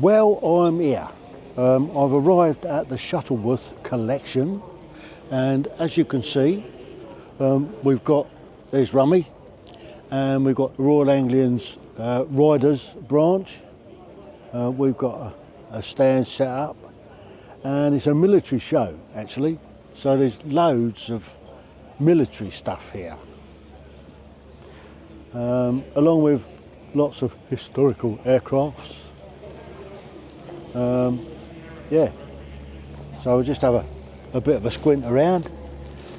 Well, I'm here. I've arrived at the Shuttleworth collection, and as you can see, there's Rummy, and we've got the Royal Anglian's Riders branch. We've got a stand set up, and it's a military show actually, so there's loads of military stuff here, along with lots of historical aircrafts. Yeah, so we'll just have a bit of a squint around.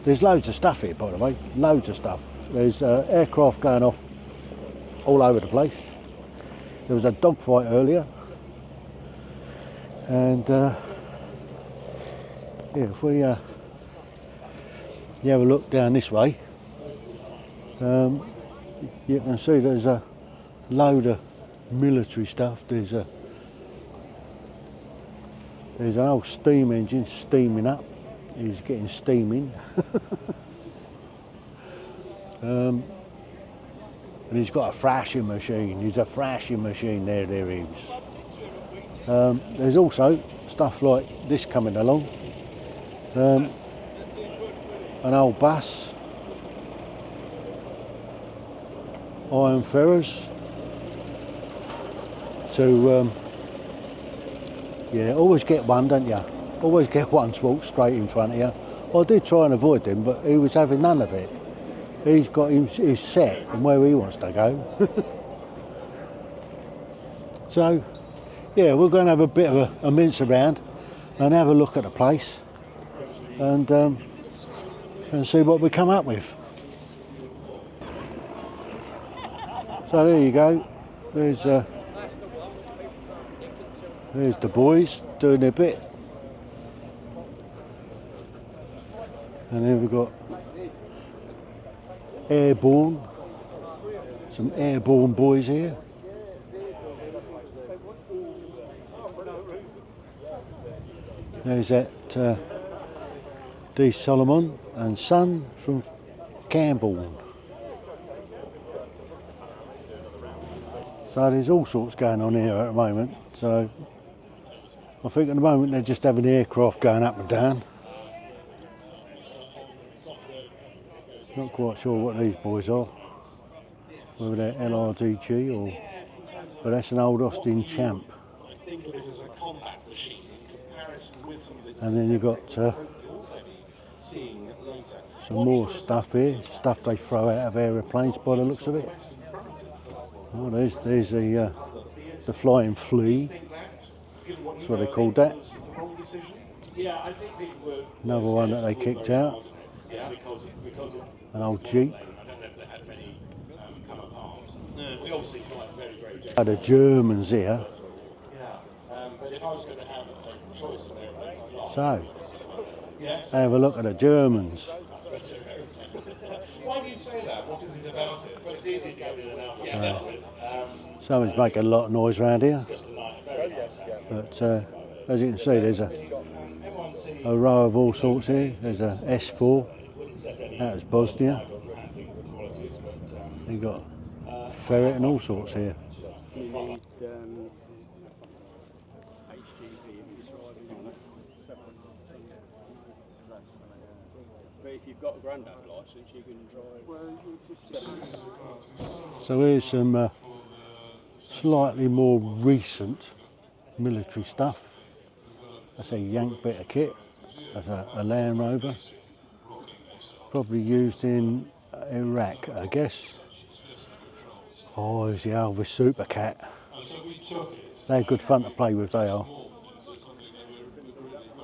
There's loads of stuff here, by the way, loads of stuff. There's aircraft going off all over the place. There was a dogfight earlier, and yeah, if we you have a look down this way, you can see there's a load of military stuff. There's an old steam engine steaming up. He's getting steaming. And he's got a thrashing machine. He's a thrashing machine. There he is. There's also stuff like this coming along. An old bus. Iron ferrers. To yeah, always get one, don't you? Always get one walk straight in front of you. I did try and avoid him, but he was having none of it. He's got his set and where he wants to go. So, yeah, we're going to have a bit of a mince around and have a look at the place and see what we come up with. So there you go. There's the boys doing their bit. And then we've got airborne, some airborne boys here. There's that D. Solomon and Son from Camborne. So there's all sorts going on here at the moment. So I think at the moment they're just having the aircraft going up and down. Not quite sure what these boys are, whether they're LRDG or, but that's an old Austin Champ. And then you've got some more stuff here, stuff they throw out of aeroplanes by the looks of it. Oh, there's the flying flea. That's what they called that. Another one that they kicked out. An old Jeep. The Germans here. So, have a look at the Germans. Why do you say that? What is it about it? Well, it's easy to go in and out. Someone's making a lot of noise around here. But as you can see, there's a row of all sorts here. There's a S4 out of Bosnia. You've got ferret and all sorts here. If you've got a grandad licence, you can drive. So here's some slightly more recent military stuff. That's a Yank bit of kit. That's a Land Rover. Probably used in Iraq, I guess. Oh, there's the Elvis Super Cat. They're good fun to play with, they are.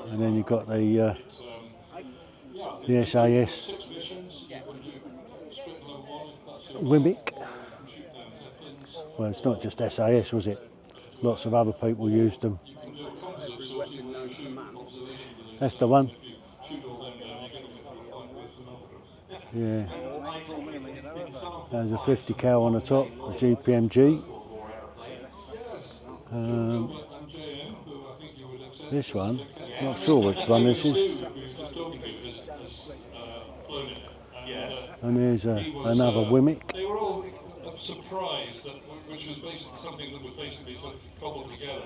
And then you've got the SAS Wimmick. Well, it's not just SAS, was it? Lots of other people used them. That's the one. Yeah. There's a 50 cal on the top, a GPMG. This one, not sure which one this is. And there's another Wimmick. surprised that, which was basically something that was basically sort of cobbled together,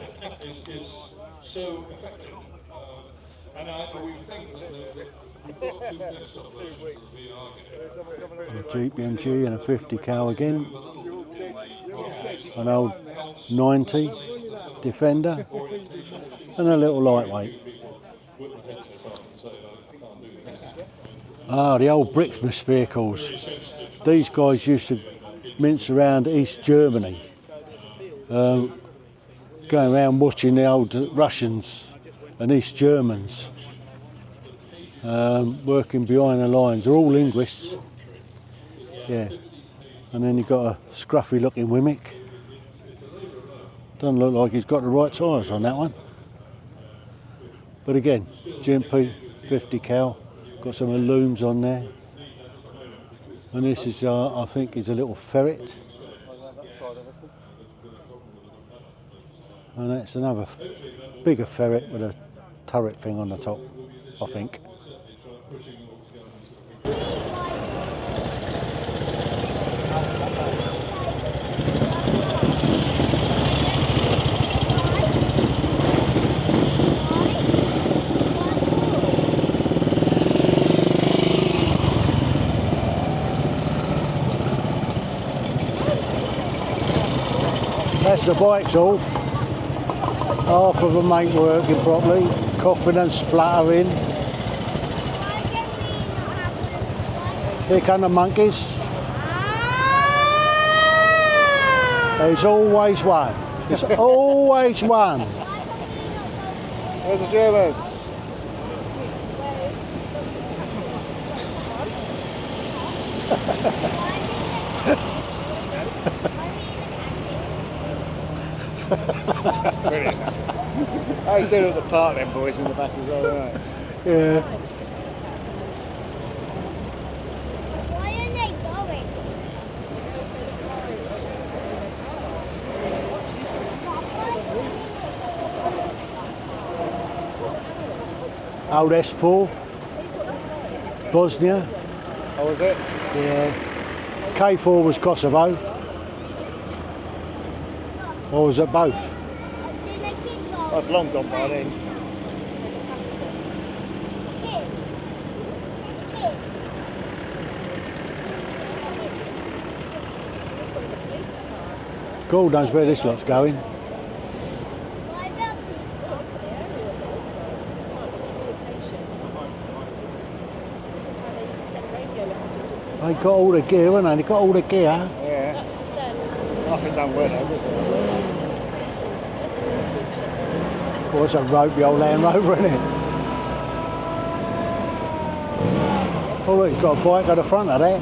is so effective. And we think that we've got two desktop versions of the VR game. A GPMG and a 50 cal again. An old 90 Defender and a little lightweight. Ah, the old Brixmas vehicles. These guys used to mince around East Germany, going around watching the old Russians and East Germans working behind the lines. They're all linguists. Yeah. And then you've got a scruffy looking Wimmick. Doesn't look like he's got the right tyres on that one. But again, GMP 50 cal, got some looms on there. And this is, I think, is a little ferret. And that's another bigger ferret with a turret thing on the top, I think. That's the bikes off. Half of them ain't working properly, coughing and spluttering. Here come the monkeys. There's always one. There's always one. Where's the Germans? Brilliant. How you doing at the park then, boys, in the back as well, right? Yeah. Why are they going? Old S4, Bosnia. Oh, was it? Yeah. K4 was Kosovo. Or was it both? Did the kid go? I'd long gone by then. Kid. God knows where this lot's going. Why about They got all the gear, haven't they? They got all the gear. Yeah. That's to send. Nothing done well though, was it? Well, it's a ropey old Land Rover, isn't it? Oh look, he's got a bike at the front of that.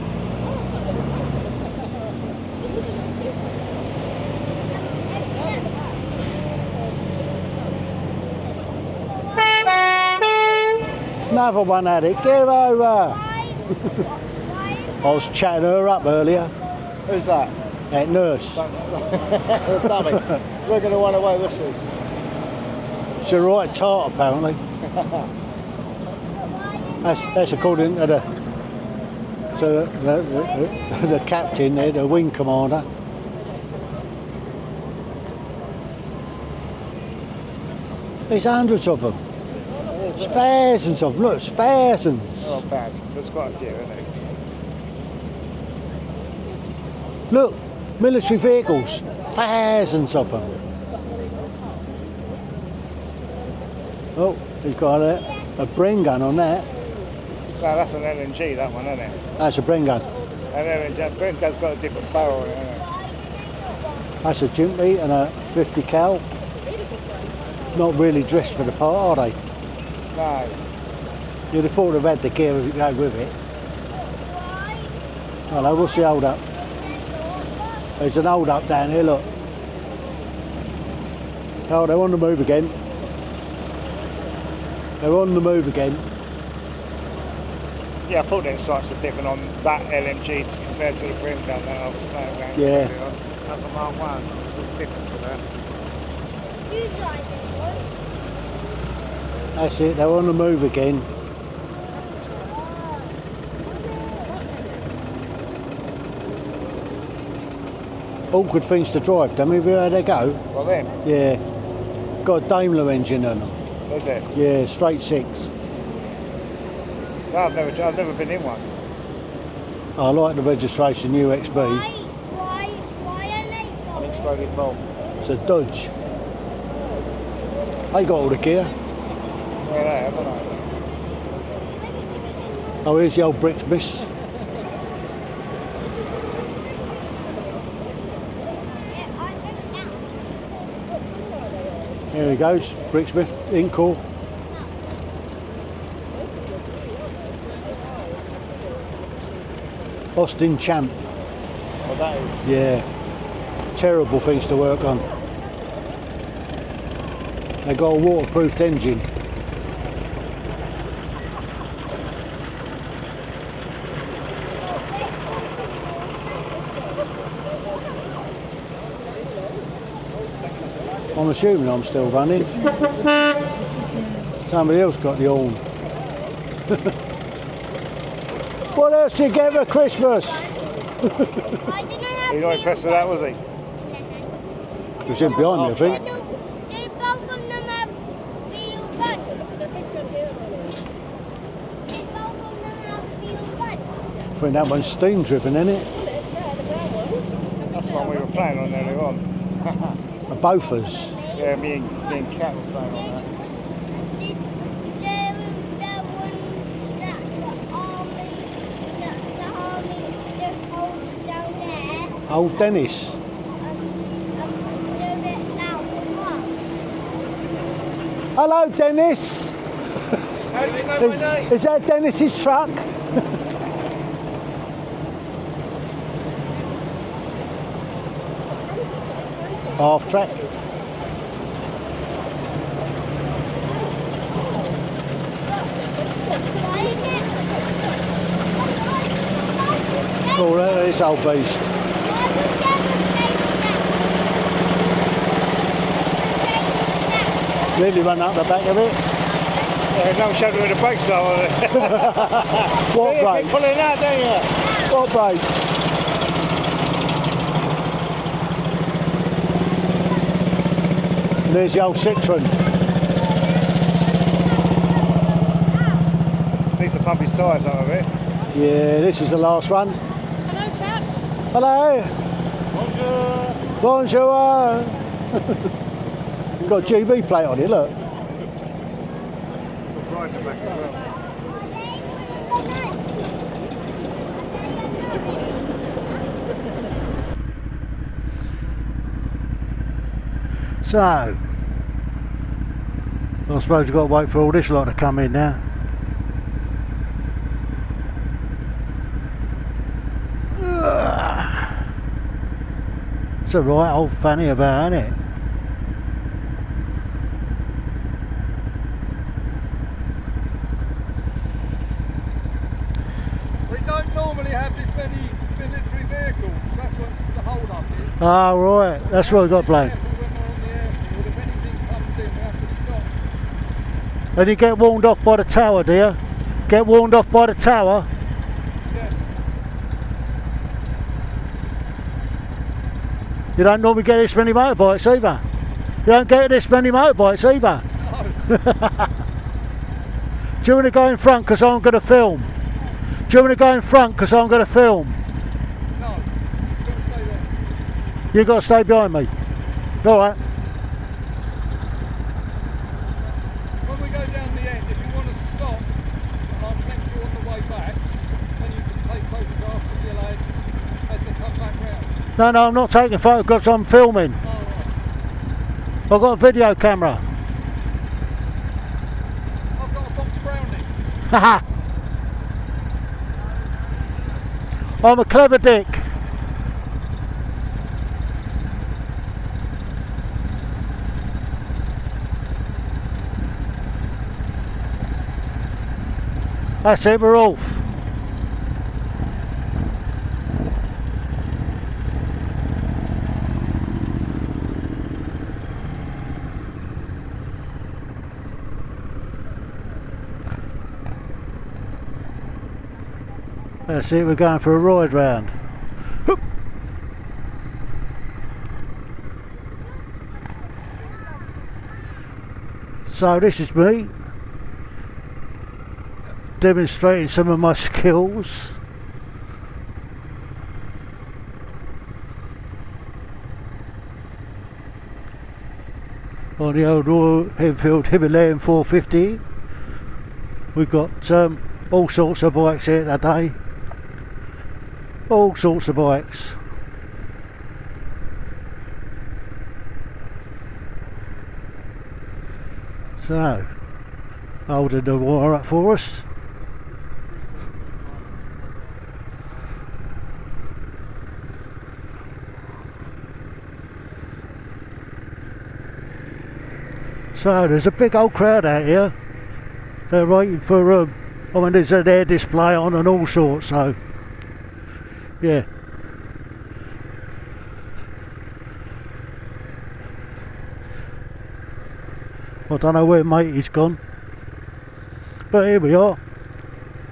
Another one at it, give over! I was chatting her up earlier, Who's that? that nurse. Dummy. We're going to run away, was she? She's a right tart apparently. That's according to the captain there, the wing commander. There's hundreds of them. There's thousands of them. Look, it's thousands. Oh, thousands. There's quite a few, isn't there? Look, military vehicles, thousands of them. Oh, he's got a Bren gun on that. No, that's an LNG, that one, isn't it? That's a Bren gun. An LNG. Brent gun's got a different barrel on it, hasn't it? That's a Jimpy and a 50 cal. Not really dressed for the part, are they? No. You'd have thought they've had the gear to go with it. Hello, what's the hold up? There's an hold up down here, look. Oh, they're on the move again. They're on the move again. Yeah, I thought the sights are different on that LMG compared to the Brent gun that I was playing around. Yeah. That was a Mark 1. There's a difference to that. You guys are That's it, they're on the move again. Awkward things to drive, dummy. Have you heard they go? Well then, Yeah. Got a Daimler engine on them. is it? Yeah, straight six. No, I've never been in one. I like the registration UXB. Why are they going? Unexploded bomb. It's a Dodge. They got all the gear. Yeah, they haven't they? Oh, here's the old bricks miss. Yeah, I think that. Here he goes, Bricksmith, Incore. Austin Champ, Well, that is. yeah. Terrible things to work on. They got a waterproofed engine. I'm assuming I'm still running. Somebody else got the horn. What else did you get for Christmas? I didn't have You're not impressed with that, was he? He was in behind me, I think. Did both of them have wheel guns? Did both of them have wheel guns? I think that one's steam driven, isn't it? That's the one we were playing on earlier on. The Bofors. Yeah, me and Kat were playing on that. Did the one that the army just hold down there? Old Dennis. Do it now for what? Hello, Dennis. How do you know my name? Is that Dennis's truck? Half track. Why is it? Oh, this old beast. Why would you Nearly run up the back of it. Yeah, no shadow where the brakes are on it. What You keep brakes? pulling out, don't you? What brakes? And there's the old Citroen. Needs to pump his tyres out of it. Yeah, this is the last one. Hello, chaps. Hello. Bonjour. Bonjour. Got a GB plate on it, look. Right in the back as well. So, I suppose you've got to wait for all this lot to come in now. It's a right old fanny about, isn't it? We don't normally have this many military vehicles. That's what the hold up is. Ah, right, that's what we've got playing. Careful when we're on the airfield. If anything comes in, we have to stop. And you get warned off by the tower, do you? Get warned off by the tower? Yes. You don't normally get this many motorbikes either. You don't get this many motorbikes either. No. Do you want to go in front because I'm going to film? Do you want to go in front because I'm going to film? No. You've got to stay there. You've got to stay behind me. Alright. When we go down the end, if you want to stop, and I'll catch you on the way back, then you can take photographs of your lads as they come back round. No, I'm not taking photographs, I'm filming. Oh, right. I've got a video camera. I've got a box brownie. Haha. I'm a clever dick. That's it, we're off. That's it, we're going for a ride round. Hoop. So this is me demonstrating some of my skills. On the old Royal Anglian Himalayan 450. We've got all sorts of bikes here today. All sorts of bikes. So, holding the wire up for us. So there's a big old crowd out here. They're waiting for I mean, there's an air display on and all sorts, so yeah. I don't know where matey's gone, but here we are.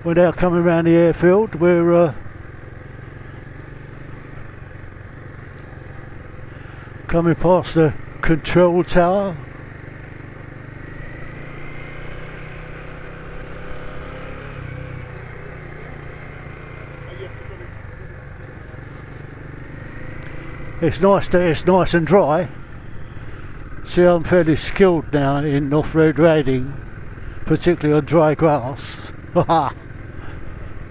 We're now coming around the airfield. We're coming past the control tower. It's nice and dry. See, I'm fairly skilled now in off-road riding, particularly on dry grass. Oh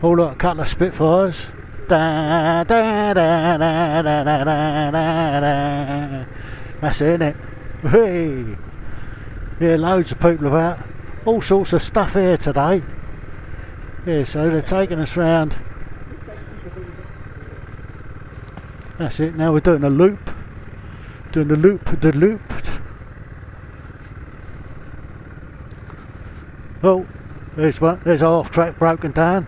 look, a couple of Spitfires. Da, da, da, da, da, da, da, da. That's it, innit? Hey. Yeah, loads of people about. All sorts of stuff here today. Yeah, so they're taking us round. That's it, now we're doing a loop. Doing the loop. Oh, there's one, there's our off track broken down.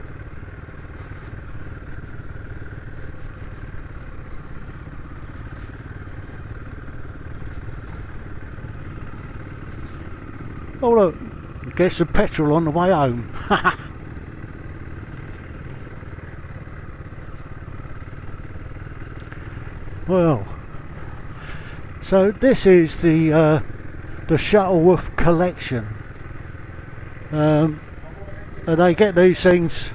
Oh look, get some petrol on the way home. Well, so this is the Shuttleworth collection, and they get these things.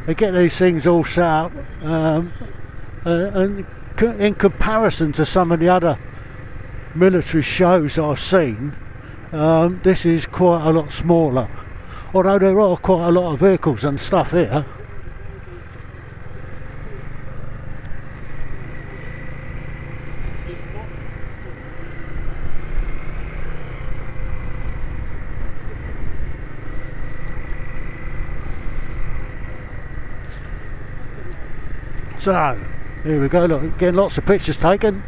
They get these things all set up, and in comparison to some of the other military shows that I've seen, this is quite a lot smaller. Although there are quite a lot of vehicles and stuff here. So, here we go, look, getting lots of pictures taken.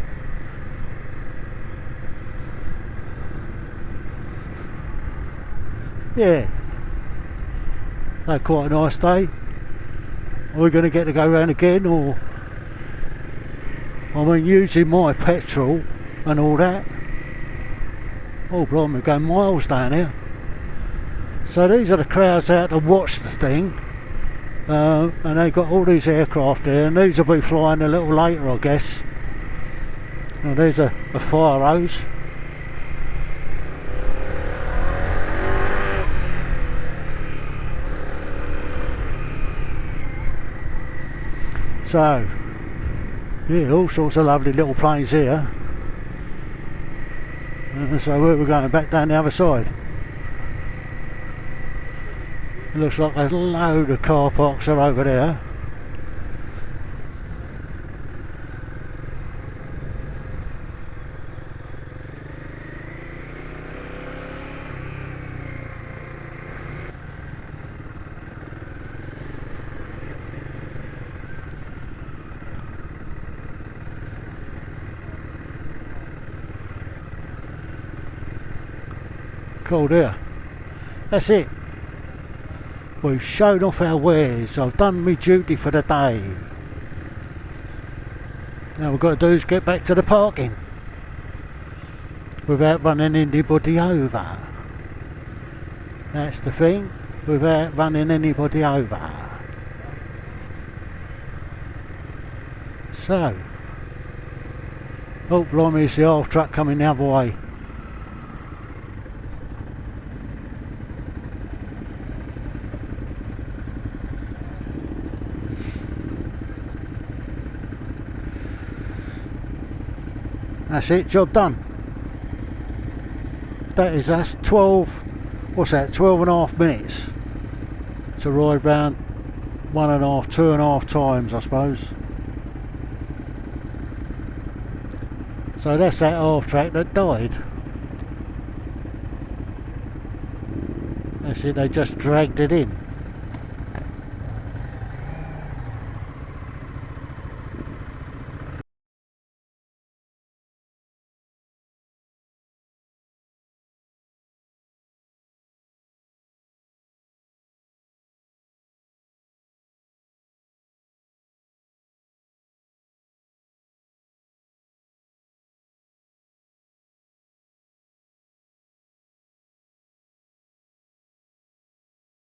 Yeah, so quite a nice day. Are we going to get to go round again, or, I mean, using my petrol and all that. Oh blimey, we're going miles down here. So these are the crowds out to watch the thing. And they've got all these aircraft here, and these will be flying a little later, I guess. Now there's a fire hose. So, yeah, all sorts of lovely little planes here. So we're going back down the other side. It looks like a load of car parks are over there. Cool there. That's it. We've shown off our wares. I've done my duty for the day. Now we've got to do is get back to the parking without running anybody over. That's the thing, without running anybody over. So, oh blimey, it's the half truck coming the other way. That's it, job done. That is us 12, what's that, 12.5 minutes to ride round 1.5, 2.5 times I suppose. So that's that half track that died. That's it, they just dragged it in.